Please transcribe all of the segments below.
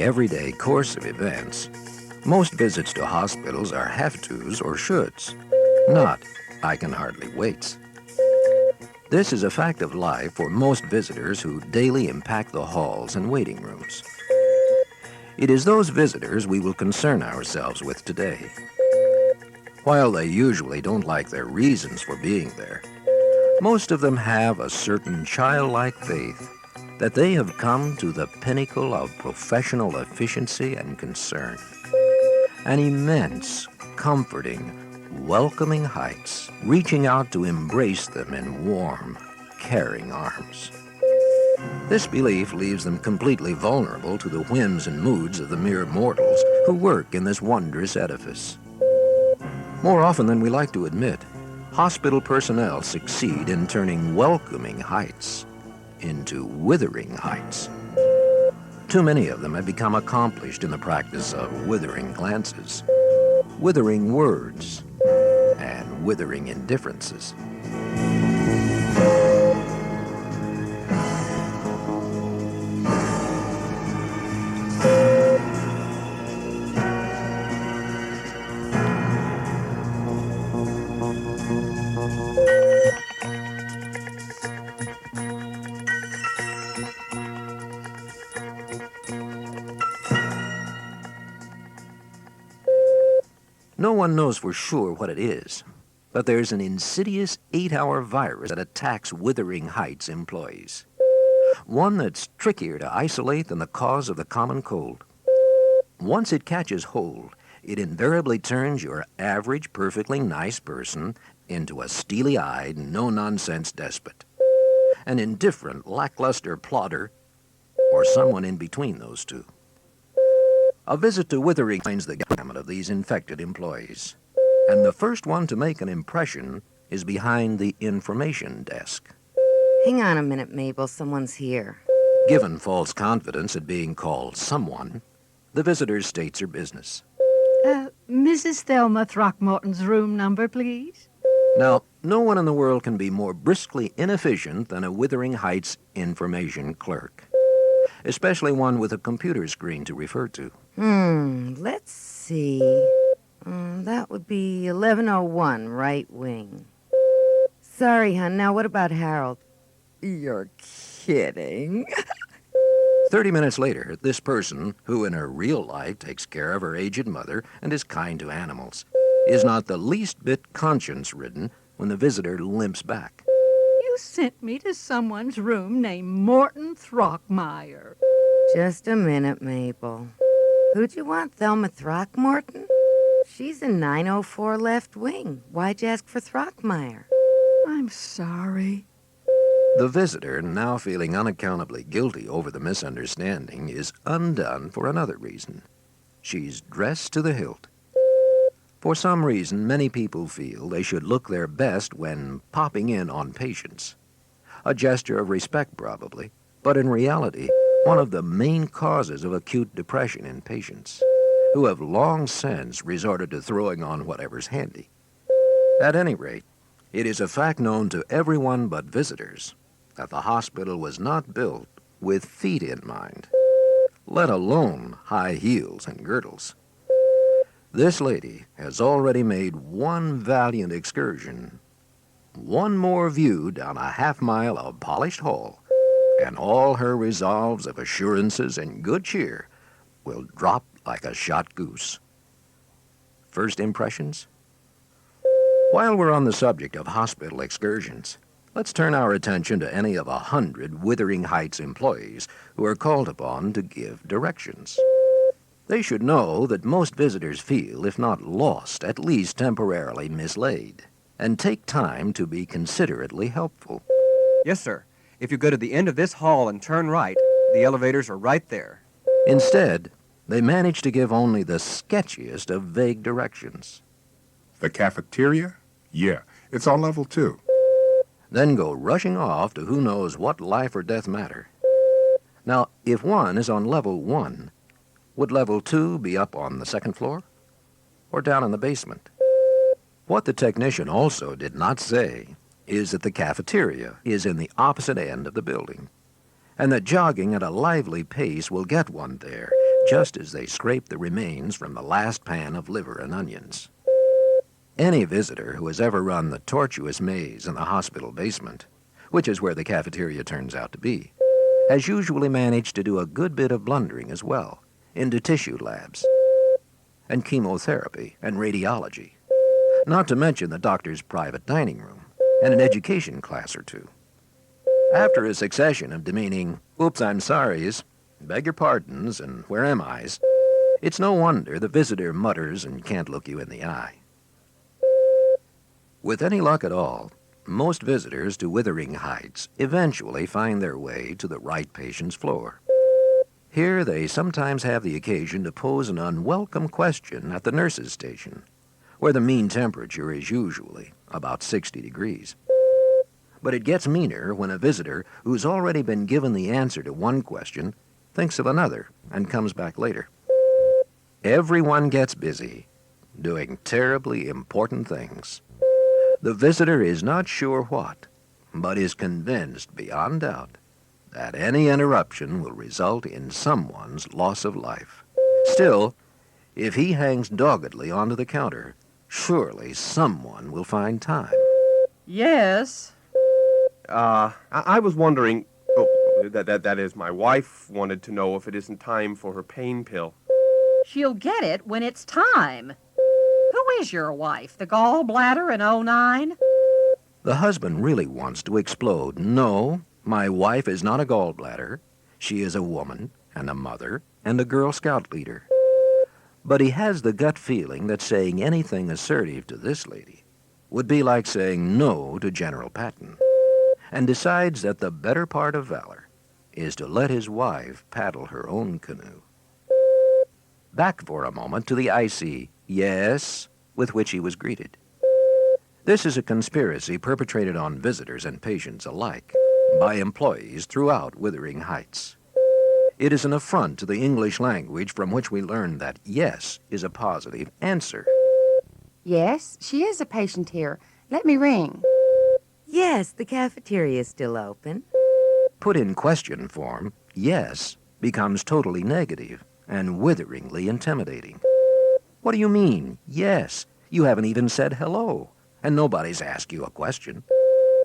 everyday course of events, most visits to hospitals are have-tos or shoulds, not I can hardly waits. This is a fact of life for most visitors who daily impact the halls and waiting rooms. It is those visitors we will concern ourselves with today. While they usually don't like their reasons for being there, most of them have a certain childlike faith that they have come to the pinnacle of professional efficiency and concern. An immense, comforting, welcoming heights, reaching out to embrace them in warm, caring arms. This belief leaves them completely vulnerable to the whims and moods of the mere mortals who work in this wondrous edifice. More often than we like to admit, hospital personnel succeed in turning welcoming heights into withering heights. Too many of them have become accomplished in the practice of withering glances, withering words, and withering indifferences. No one knows for sure what it is, but there's an insidious 8-hour virus that attacks Withering Heights employees. One that's trickier to isolate than the cause of the common cold. Once it catches hold, it invariably turns your average, perfectly nice person into a steely-eyed, no-nonsense despot, an indifferent, lackluster plodder, or someone in between those two. A visit to Withering finds the gamut of these infected employees, and the first one to make an impression is behind the information desk. Hang on a minute, Mabel. Someone's here. Given false confidence at being called someone, the visitor states her business. Mrs. Thelma Throckmorton's room number, please. Now, no one in the world can be more briskly inefficient than a Withering Heights information clerk, especially one with a computer screen to refer to. Let's see. That would be 1101, right wing. Sorry, hon. Now, what about Harold? You're kidding. 30 minutes later, this person, who in her real life takes care of her aged mother and is kind to animals, is not the least bit conscience-ridden when the visitor limps back. You sent me to someone's room named Morton Throckmire. Just a minute, Mabel. Who'd you want, Thelma Throckmorton? She's in 904 left wing. Why'd you ask for Throckmire? I'm sorry. The visitor, now feeling unaccountably guilty over the misunderstanding, is undone for another reason. She's dressed to the hilt. For some reason, many people feel they should look their best when popping in on patients. A gesture of respect, probably, but in reality, one of the main causes of acute depression in patients, who have long since resorted to throwing on whatever's handy. At any rate, it is a fact known to everyone but visitors that the hospital was not built with feet in mind, let alone high heels and girdles. This lady has already made one valiant excursion, one more view down a half-mile of polished hall, and all her resolves of assurances and good cheer will drop like a shot goose. First impressions? While we're on the subject of hospital excursions, let's turn our attention to any of 100 Withering Heights employees who are called upon to give directions. They should know that most visitors feel, if not lost, at least temporarily mislaid, and take time to be considerately helpful. Yes, sir. If you go to the end of this hall and turn right, the elevators are right there. Instead, they manage to give only the sketchiest of vague directions. The cafeteria? Yeah, it's on level 2. Then go rushing off to who knows what life or death matter. Now, if one is on level 1, would level 2 be up on the second floor? Or down in the basement? What the technician also did not say is that the cafeteria is in the opposite end of the building, and that jogging at a lively pace will get one there just as they scrape the remains from the last pan of liver and onions. Any visitor who has ever run the tortuous maze in the hospital basement, which is where the cafeteria turns out to be, has usually managed to do a good bit of blundering as well, into tissue labs, and chemotherapy and radiology, not to mention the doctor's private dining room and an education class or two. After a succession of demeaning, "Oops, I'm sorry's," "Beg your pardons," and "Where am I's," it's no wonder the visitor mutters and can't look you in the eye. With any luck at all, most visitors to Withering Heights eventually find their way to the right patient's floor. Here they sometimes have the occasion to pose an unwelcome question at the nurse's station, where the mean temperature is usually about 60 degrees. But it gets meaner when a visitor who's already been given the answer to one question thinks of another and comes back later. Everyone gets busy, doing terribly important things. The visitor is not sure what, but is convinced beyond doubt that any interruption will result in someone's loss of life. Still, if he hangs doggedly onto the counter, surely someone will find time. Yes. I was wondering, that is, my wife wanted to know if it isn't time for her pain pill. She'll get it when it's time. Who is your wife, the gallbladder in '09? The husband really wants to explode. "No, my wife is not a gallbladder. She is a woman and a mother and a Girl Scout leader." But he has the gut feeling that saying anything assertive to this lady would be like saying no to General Patton, and decides that the better part of valor is to let his wife paddle her own canoe. Back for a moment to the icy "yes" with which he was greeted. This is a conspiracy perpetrated on visitors and patients alike by employees throughout Withering Heights. It is an affront to the English language from which we learn that yes is a positive answer. Yes, she is a patient here. Let me ring. Yes, the cafeteria is still open. Put in question form, yes becomes totally negative and witheringly intimidating. What do you mean, yes? You haven't even said hello, and nobody's asked you a question.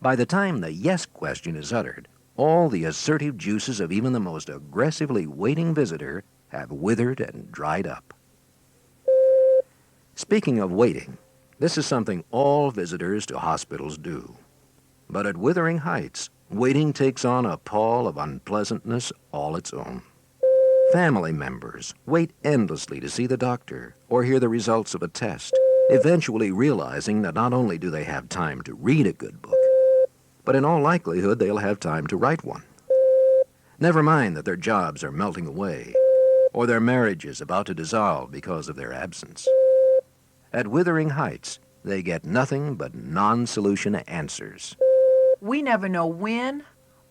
By the time the yes question is uttered, all the assertive juices of even the most aggressively waiting visitor have withered and dried up. Speaking of waiting, this is something all visitors to hospitals do. But at Withering Heights, waiting takes on a pall of unpleasantness all its own. Family members wait endlessly to see the doctor or hear the results of a test, eventually realizing that not only do they have time to read a good book, but in all likelihood they'll have time to write one. Never mind that their jobs are melting away, or their marriage is about to dissolve because of their absence. At Withering Heights, they get nothing but non-solution answers. We never know when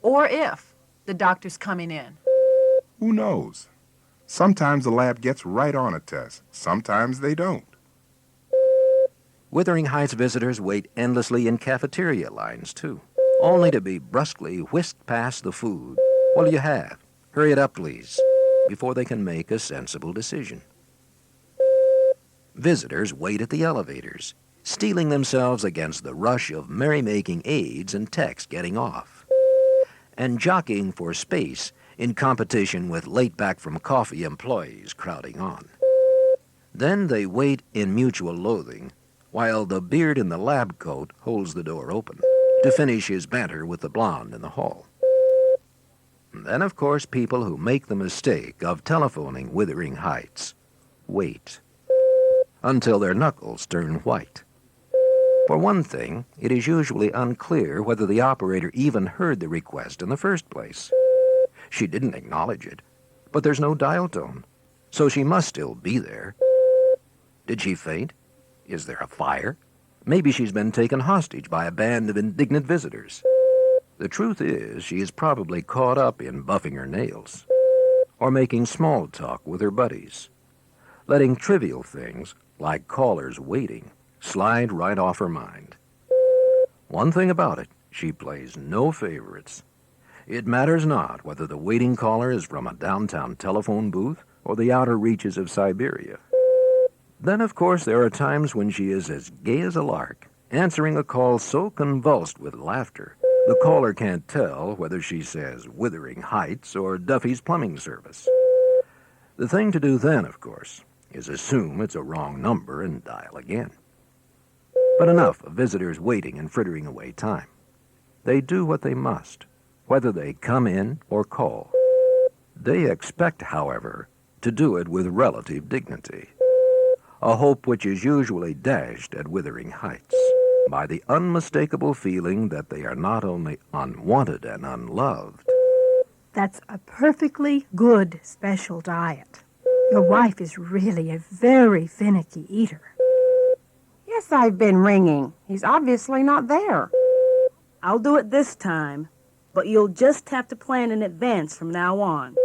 or if the doctor's coming in. Who knows? Sometimes the lab gets right on a test. Sometimes they don't. Withering Heights visitors wait endlessly in cafeteria lines, too, only to be brusquely whisked past the food. "What'll you have? Hurry it up, please," before they can make a sensible decision. Visitors wait at the elevators, steeling themselves against the rush of merrymaking aides and techs getting off, and jockeying for space in competition with late-back-from-coffee employees crowding on. Then they wait in mutual loathing while the beard in the lab coat holds the door open to finish his banter with the blonde in the hall. And then, of course, people who make the mistake of telephoning Withering Heights wait until their knuckles turn white. For one thing, it is usually unclear whether the operator even heard the request in the first place. She didn't acknowledge it, but there's no dial tone, so she must still be there. Did she faint? Is there a fire? Maybe she's been taken hostage by a band of indignant visitors. The truth is, she is probably caught up in buffing her nails, or making small talk with her buddies, letting trivial things, like callers waiting, slide right off her mind. One thing about it, she plays no favorites. It matters not whether the waiting caller is from a downtown telephone booth or the outer reaches of Siberia. Then, of course, there are times when she is as gay as a lark, answering a call so convulsed with laughter, the caller can't tell whether she says Withering Heights or Duffy's Plumbing Service. The thing to do then, of course, is assume it's a wrong number and dial again. But enough of visitors waiting and frittering away time. They do what they must, whether they come in or call. They expect, however, to do it with relative dignity, a hope which is usually dashed at Withering Heights by the unmistakable feeling that they are not only unwanted and unloved. That's a perfectly good special diet. Your wife is really a very finicky eater. Yes, I've been ringing. He's obviously not there. I'll do it this time, but you'll just have to plan in advance from now on.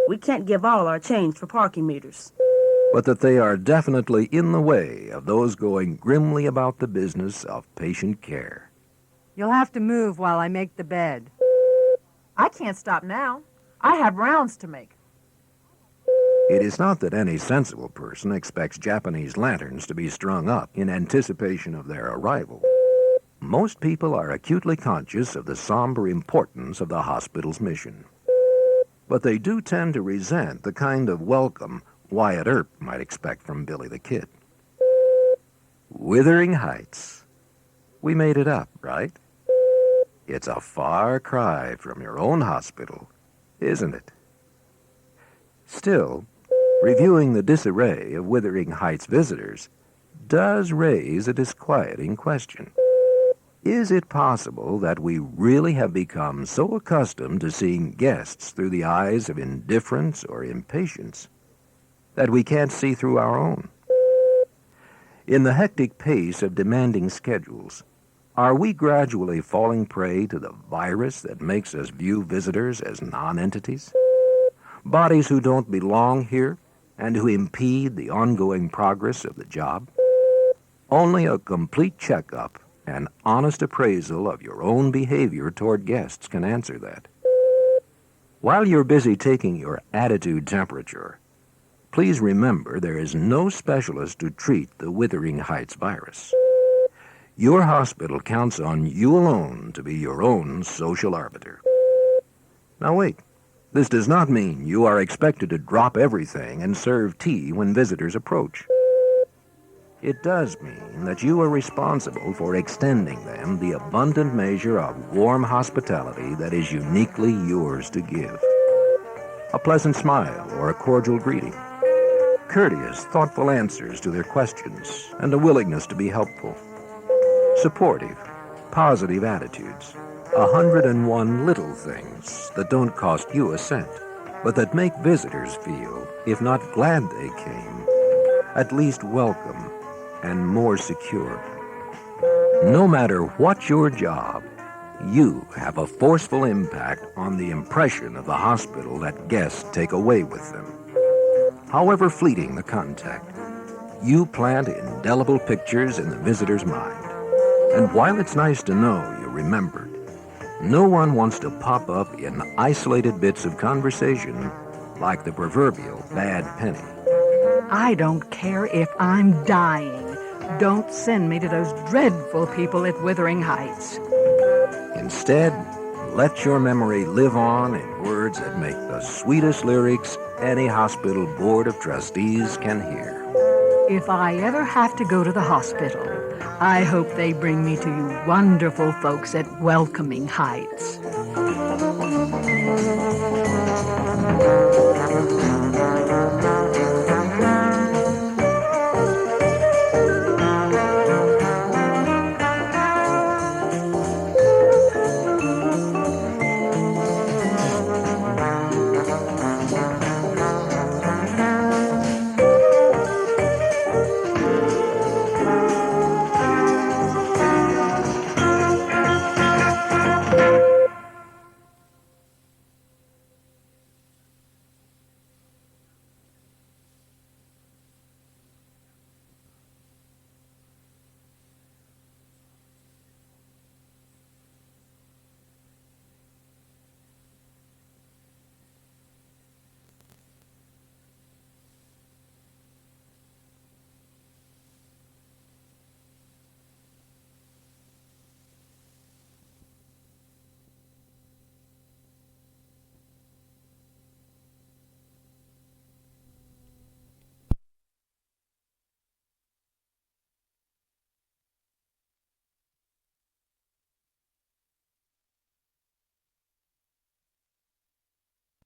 We can't give all our change for parking meters. But that they are definitely in the way of those going grimly about the business of patient care. You'll have to move while I make the bed. I can't stop now. I have rounds to make. It is not that any sensible person expects Japanese lanterns to be strung up in anticipation of their arrival. Most people are acutely conscious of the somber importance of the hospital's mission. But they do tend to resent the kind of welcome Wyatt Earp might expect from Billy the Kid. Withering Heights. We made it up, right? It's a far cry from your own hospital, isn't it? Still, reviewing the disarray of Withering Heights visitors does raise a disquieting question. Is it possible that we really have become so accustomed to seeing guests through the eyes of indifference or impatience that we can't see through our own? In the hectic pace of demanding schedules, are we gradually falling prey to the virus that makes us view visitors as non-entities? Bodies who don't belong here and who impede the ongoing progress of the job? Only a complete checkup and honest appraisal of your own behavior toward guests can answer that. While you're busy taking your attitude temperature, please remember there is no specialist to treat the Withering Heights virus. Your hospital counts on you alone to be your own social arbiter. Now wait, this does not mean you are expected to drop everything and serve tea when visitors approach. It does mean that you are responsible for extending them the abundant measure of warm hospitality that is uniquely yours to give. A pleasant smile or a cordial greeting, courteous, thoughtful answers to their questions, and a willingness to be helpful. Supportive, positive attitudes. 101 little things that don't cost you a cent, but that make visitors feel, if not glad they came, at least welcome and more secure. No matter what your job, you have a forceful impact on the impression of the hospital that guests take away with them. However fleeting the contact, you plant indelible pictures in the visitor's mind. And while it's nice to know you're remembered, no one wants to pop up in isolated bits of conversation like the proverbial bad penny. I don't care if I'm dying. Don't send me to those dreadful people at Withering Heights. Instead, let your memory live on in words that make the sweetest lyrics any hospital board of trustees can hear. If I ever have to go to the hospital, I hope they bring me to you wonderful folks at Welcoming Heights.